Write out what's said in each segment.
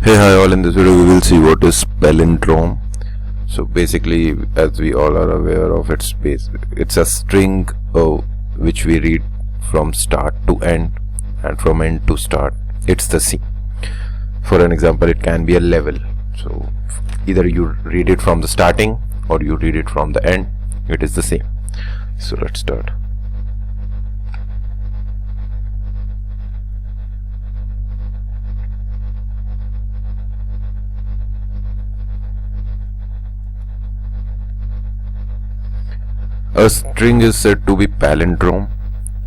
Hey, hi all, in this video we will see what is palindrome. So basically, as we all are aware of its base, it's a string which we read from start to end and from end to start. It's the same. For an example, it can be a level. So either you read it from the starting or you read it from the end, it is the same. So let's start. A string is said to be palindrome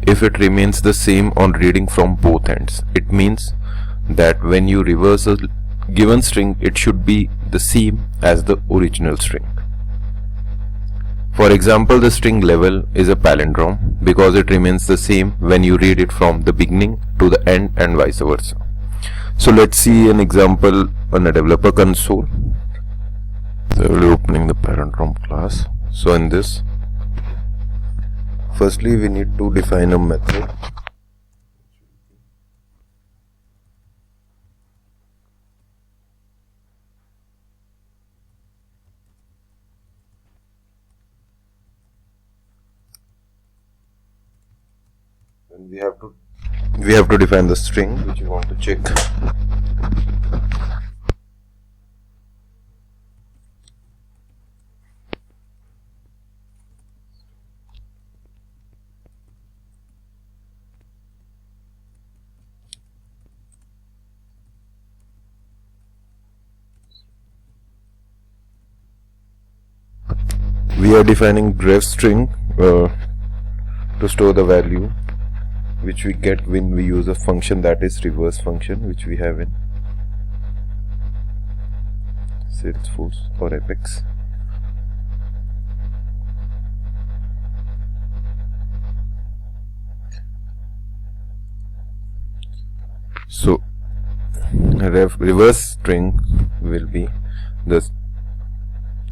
if it remains the same on reading from both ends. It means that when you reverse a given string, it should be the same as the original string. For example, the string level is a palindrome because it remains the same when you read it from the beginning to the end and vice versa. So let's see an example on a developer console. So we'll be opening the palindrome class. So in this, firstly, we need to define a method. And we have to define the string which we want to check. We are defining ref string to store the value which we get when we use a function, that is reverse function, which we have in Salesforce or Apex. So reverse string will be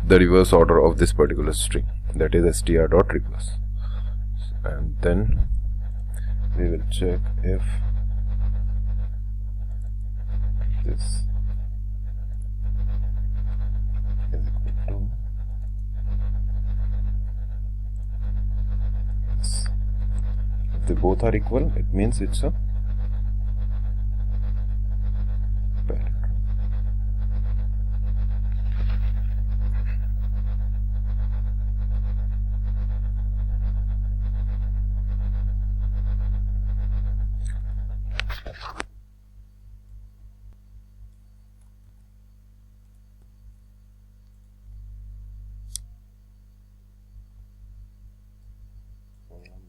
the reverse order of this particular string, that is str.reverse, and then we will check if this is equal to this. If they both are equal, it means it's a palindrome.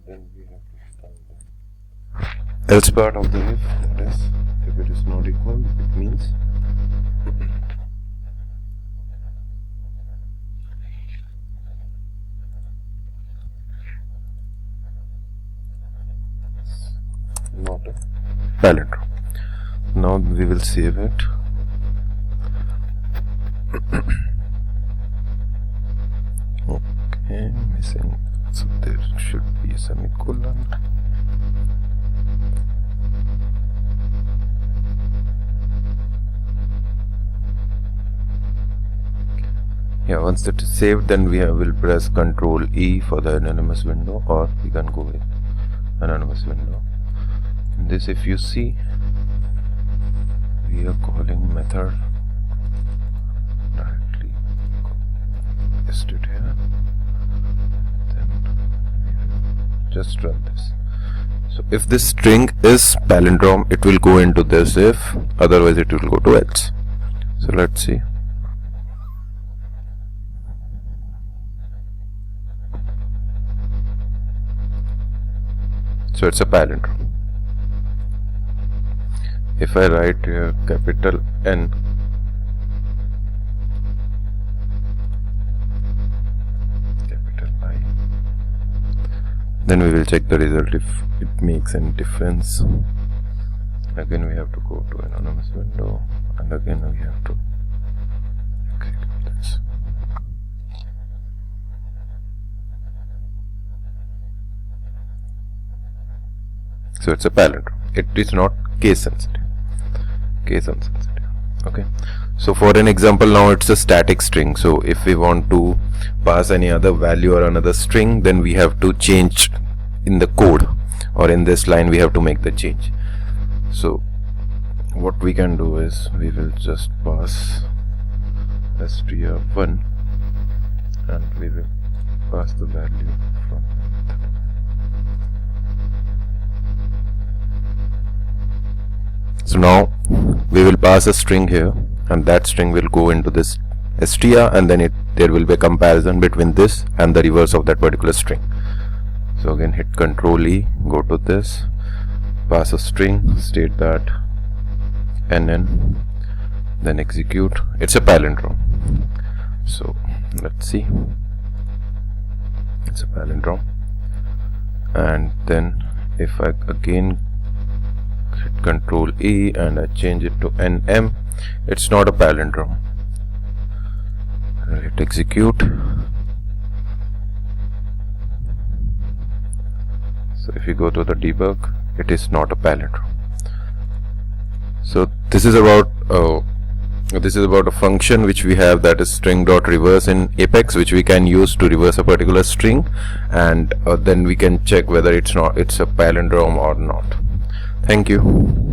Then we have to find the else part of the if, that is, if it is not equal, it means not a palindrome. Now we will save it. Okay, missing. So there should be a semicolon. Yeah, once that is saved, then we will press Ctrl E for the anonymous window, or we can go with anonymous window. In this, if you see, we are calling method directly. Paste it here. Just run this. So if this string is palindrome, it will go into this if, otherwise it will go to else. So let's see. So it's a palindrome. If I write here capital N, then we will check the result if it makes any difference. Again we have to go to anonymous window, and again we have to execute this. So it's a palindrome. It is not case sensitive. Okay, so for an example, now it's a static string. So if we want to pass any other value or another string, then we have to change in the code, or in this line we have to make the change. So what we can do is we will just pass str1 and we will pass the value from. So now we will pass a string here, and that string will go into this str, and then there will be a comparison between this and the reverse of that particular string. So again, hit Ctrl E, go to this, pass a string, state that NN, then execute. It's a palindrome. So let's see, it's a palindrome. And then if I again hit Ctrl E and I change it to NM, it's not a palindrome. I'll hit execute. So if you go to the debug, it is not a palindrome. So this is about a function which we have, that is string.reverse in Apex, which we can use to reverse a particular string, and then we can check whether it's a palindrome or not. Thank you.